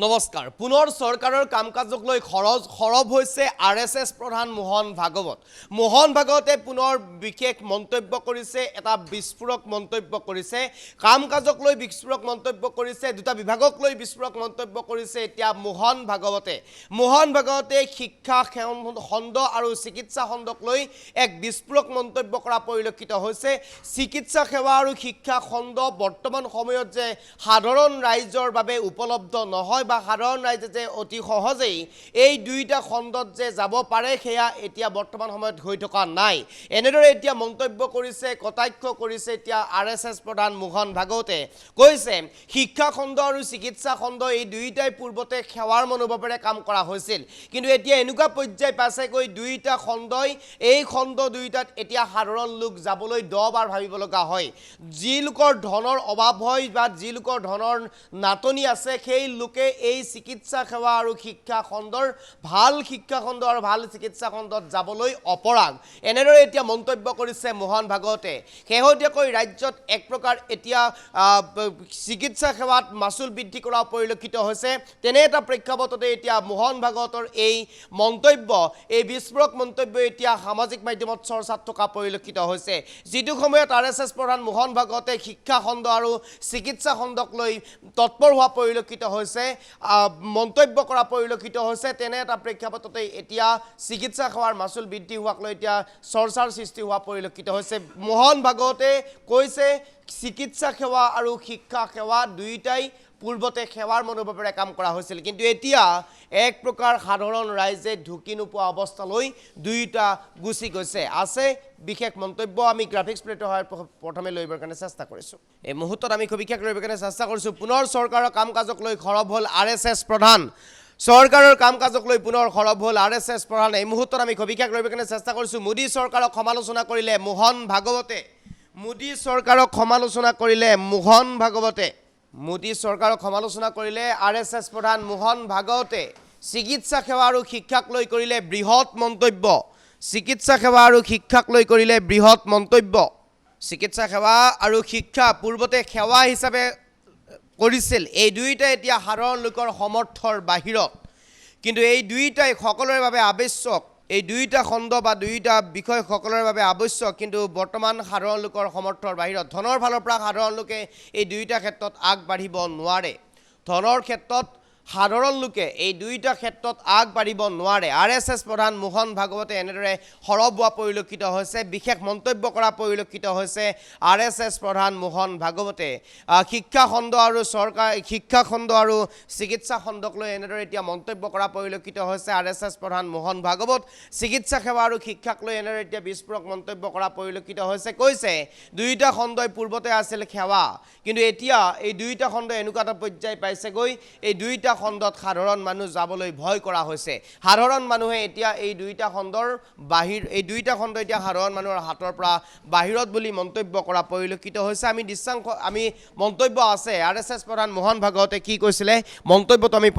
নমস্কাৰ পুনৰ চৰকাৰৰ কাম-কাজক লৈ খৰব হৈছে আৰএছএছ প্ৰধান মোহন ভাগৱতে পুনৰ বিশেষ মন্তব্য কৰিছে এটা বিস্ফোৰক মন্তব্য কৰিছে কাম-কাজক লৈ বিস্ফোৰক মন্তব্য কৰিছে দুটা বিভাগক লৈ বিস্ফোৰক মন্তব্য কৰিছে এতিয়া মোহন ভাগৱতে শিক্ষা খণ্ড আৰু চিকিৎসা খণ্ডক লৈ এক বিস্ফোৰক মন্তব্য কৰা পৰিলক্ষিত হৈছে চিকিৎসা সেৱা আৰু শিক্ষা খণ্ড বৰ্তমান সময়ত যে সাধাৰণ ৰাইজৰ বাবে উপলব্ধ নহয় বা সাধাৰণ ৰাইজে যে অতি সহজেই এই দুইটা খণ্ডত যে যাব পাৰে সেয়া এতিয়া বৰ্তমান সময়ত হৈ থকা নাই এনেদৰে এতিয়া মন্তব্য কৰিছে কটাক্ষ কৰিছে এতিয়া আৰএছএছ প্ৰধান মোহন ভাগৱতে কৈছে শিক্ষা খণ্ড আৰু চিকিৎসা খণ্ড এই দুইটাই পূৰ্বতে সেৱাৰ মনোভাৱেৰে কাম কৰা হৈছিল কিন্তু এতিয়া এনেকুৱা পৰ্যায় পাইছে কৈ দুইটা খণ্ডই এই খণ্ড দুইটাত এতিয়া সাধাৰণ লোক যাবলৈ 10 বাৰ ভাবিব লগা হয় যি লোকৰ ধনৰ অভাৱ হয় বা যি লোকৰ ধনৰ নাটনি আছে সেই লোকে এই চিকিৎসা সেৱা আৰু শিক্ষা খণ্ডৰ ভাল শিক্ষা খণ্ড আৰু ভাল চিকিৎসা খণ্ডত যাবলৈ অপৰাগ এনেদৰে এতিয়া মন্তব্য কৰিছে মোহন ভাগৱতে শেহতীয়াকৈ ৰাজ্যত এক প্ৰকাৰ এতিয়া চিকিৎসা সেৱাত মাচুল বৃদ্ধি কৰা পৰিলক্ষিত হৈছে তেনে এটা প্ৰেক্ষাপটতে এতিয়া মোহন ভাগৱতৰ এই মন্তব্য এই বিস্ফোৰক মন্তব্য এতিয়া সামাজিক মাধ্যমত চৰ্চাত থকা পৰিলক্ষিত হৈছে যিটো সময়ত আৰএছএছ প্ৰধান মোহন ভাগৱতে শিক্ষা খণ্ড আৰু চিকিৎসা খণ্ডক লৈ তৎপৰ হোৱা পৰিলক্ষিত হৈছে মন্তব্য কৰা পৰিলক্ষিত হৈছে তেনে এটা প্ৰেক্ষাপটতে এতিয়া চিকিৎসা সেৱাৰ মাচুল বৃদ্ধি হোৱাক লৈ এতিয়া চৰ্চাৰ সৃষ্টি হোৱা পৰিলক্ষিত হৈছে মোহন ভাগৱতে কৈছে চিকিৎসা সেৱা আৰু শিক্ষা সেৱা দুইটাই পূৰ্বতে সেৱাৰ মনোভাৱেৰে কাম কৰা হৈছিল কিন্তু এতিয়া এক প্ৰকাৰ সাধাৰণ ৰাইজে ঢুকি নোপোৱা অৱস্থালৈ দুইটা গুচি গৈছে আছে বিশেষ মন্তব্য আমি গ্ৰাফিক্স প্লেটৰ প্ৰথমে লৈবৰ কাৰণে চেষ্টা কৰিছোঁ এই মুহূৰ্তত আমি বিশেষ লৈবৰ কাৰণে চেষ্টা কৰিছোঁ পুনৰ চৰকাৰৰ কাম-কাজক লৈ খৰব হ'ল আৰএছএছ প্ৰধান চৰকাৰৰ কাম-কাজক লৈ পুনৰ খৰব হ'ল আৰএছএছ প্ৰধান এই মুহূৰ্তত আমি বিশেষ লৈবৰ কাৰণে চেষ্টা কৰিছোঁ মোদী চৰকাৰক সমালোচনা কৰিলে মোহন ভাগৱতে মোদী চৰকাৰক সমালোচনা কৰিলে মোহন ভাগৱতে মোদী চৰকাৰক সমালোচনা কৰিলে আৰএছএছ প্ৰধান মোহন ভাগৱতে চিকিৎসা সেৱা আৰু শিক্ষাক লৈ কৰিলে বৃহৎ মন্তব্য চিকিৎসা সেৱা আৰু শিক্ষাক লৈ কৰিলে বৃহৎ মন্তব্য চিকিৎসা সেৱা আৰু শিক্ষা পূৰ্বতে সেৱা হিচাপে কৰিছিল এই দুইটা এতিয়া সাধাৰণ লোকৰ সমৰ্থৰ বাহিৰত কিন্তু এই দুইটাই সকলোৰে বাবে আৱশ্যক এই দুইটা খণ্ড বা দুইটা বিষয় সকলোৰে বাবে আৱশ্যক কিন্তু বৰ্তমান সাধাৰণ লোকৰ সমৰ্থৰ বাহিৰত ধনৰ ফালৰ পৰা সাধাৰণ লোকে এই দুইটা ক্ষেত্ৰত আগবাঢ়িব নোৱাৰে ধনৰ ক্ষেত্ৰত সাধাৰণ লোকে এই দুইটা ক্ষেত্ৰত আগবাঢ়িব নোৱাৰে আৰএছএছ প্ৰধান মোহন ভাগৱতে এনেদৰে খৰব হোৱা পৰিলক্ষিত হৈছে বিশেষ মন্তব্য কৰা পৰিলক্ষিত হৈছে আৰএছএছ প্ৰধান মোহন ভাগৱতে শিক্ষা খণ্ড আৰু শিক্ষা খণ্ড আৰু চিকিৎসা খণ্ডক লৈ এনেদৰে এতিয়া মন্তব্য কৰা পৰিলক্ষিত হৈছে আৰএছএছ প্ৰধান মোহন ভাগৱত চিকিৎসা সেৱা আৰু শিক্ষাক লৈ এনেদৰে এতিয়া বিস্ফোৰক মন্তব্য কৰা পৰিলক্ষিত হৈছে কৈছে দুইটা খণ্ডই পূৰ্বতে আছিল সেৱা কিন্তু এতিয়া এই দুইটা খণ্ড এনেকুৱা এটা পৰ্যায় পাইছেগৈ এই দুইটা খণ্ডত সাধাৰণ মানুহ যাবলৈ ভয় কৰা হৈছে সাধাৰণ মানুহে এতিয়া এই দুইটা খণ্ডৰ এই দুইটা খণ্ড এতিয়া সাধাৰণ মানুহৰ হাতৰ পৰা বাহিৰত বুলি মন্তব্য কৰা পৰিলক্ষিত হৈছে আমি মন্তব্য আছে আৰএছএছ প্ৰধান মোহন ভাগৱতে কি কৈছিলে মন্তব্যটো আমি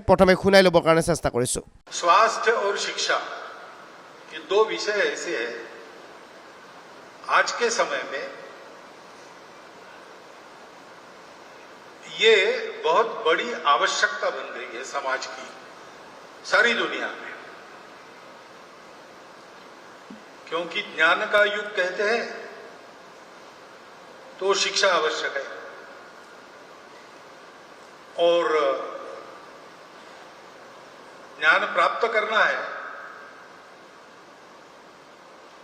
প্ৰথমে শুনাই ল'বৰ কাৰণে চেষ্টা কৰিছোঁ स्वास्थ्य और शिक्षा ये दो विषय ऐसे हैं आज के समय में ये बहुत बड़ी आवश्यकता बन गई है समाज की सारी दुनिया में क्योंकि ज्ञान का युग कहते हैं तो शिक्षा आवश्यक है और ज्ञान प्राप्त करना है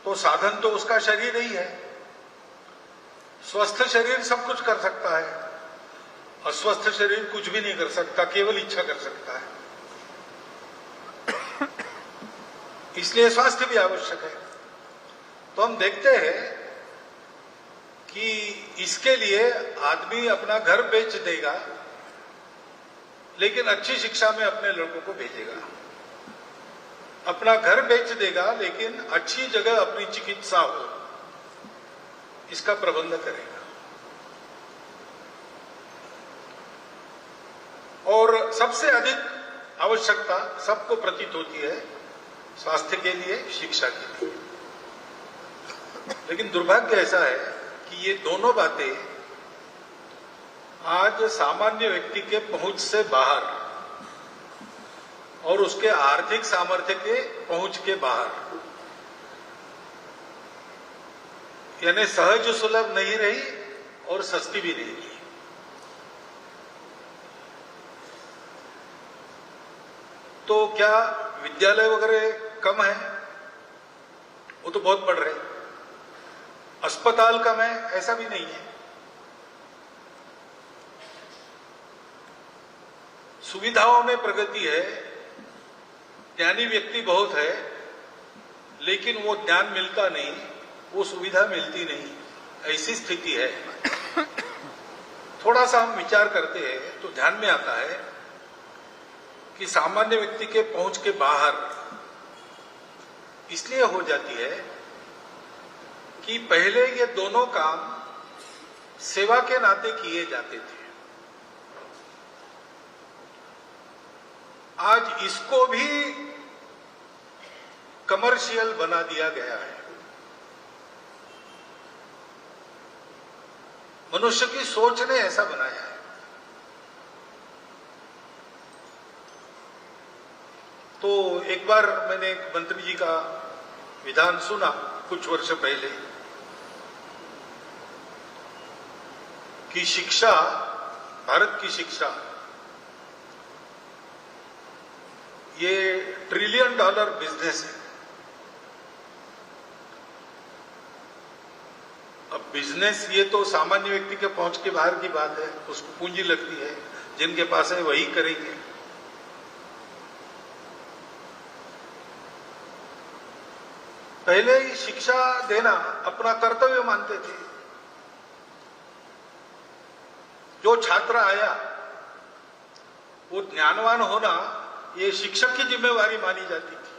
तो साधन तो उसका शरीर ही है स्वस्थ शरीर सब कुछ कर सकता है अस्वस्थ शरीर कुछ भी नहीं कर सकता केवल इच्छा कर सकता है इसलिए स्वास्थ्य भी आवश्यक है तो हम देखते हैं कि इसके लिए आदमी अपना घर बेच देगा लेकिन अच्छी शिक्षा में अपने लड़कों को भेजेगा अपना घर बेच देगा लेकिन अच्छी जगह अपनी चिकित्सा हो इसका प्रबंध करेगा और सबसे अधिक आवश्यकता सबको प्रतीत होती है स्वास्थ्य के लिए शिक्षा के लिए लेकिन दुर्भाग्य ऐसा है कि ये दोनों बातें आज सामान्य व्यक्ति के पहुंच से बाहर और उसके आर्थिक सामर्थ्य के पहुंच के बाहर, यानी सहज सुलभ नहीं रही और सस्ती भी नहीं रही। तो क्या विद्यालय वगैरह कम है? वो तो बहुत बढ़ रहे। अस्पताल कम है? ऐसा भी नहीं है। सुविधाओं में प्रगति है, ज्ञानी व्यक्ति बहुत है, लेकिन वो ज्ञान मिलता नहीं, वो सुविधा मिलती नहीं, ऐसी स्थिति है। थोड़ा सा हम विचार करते हैं तो ध्यान में आता है कि सामान्य व्यक्ति के पहुंच के बाहर इसलिए हो जाती है कि पहले ये दोनों काम सेवा के नाते किए जाते थे। आज इसको भी कमर्शियल बना दिया गया है। मनुष्य की सोच ने ऐसा बनाया है। तो एक बार मैंने एक मंत्री जी का विधान सुना कुछ वर्ष पहले कि शिक्षा, भारत की शिक्षा ये $1 ट्रिलियन बिजनेस है। अब बिजनेस ये तो सामान्य व्यक्ति के पहुंच के बाहर की बात है, उसको पूंजी लगती है, जिनके पास है वही करेंगे। पहले ही शिक्षा देना अपना कर्तव्य मानते थे। जो छात्र आया वो ज्ञानवान होना ये शिक्षक की जिम्मेवारी मानी जाती थी।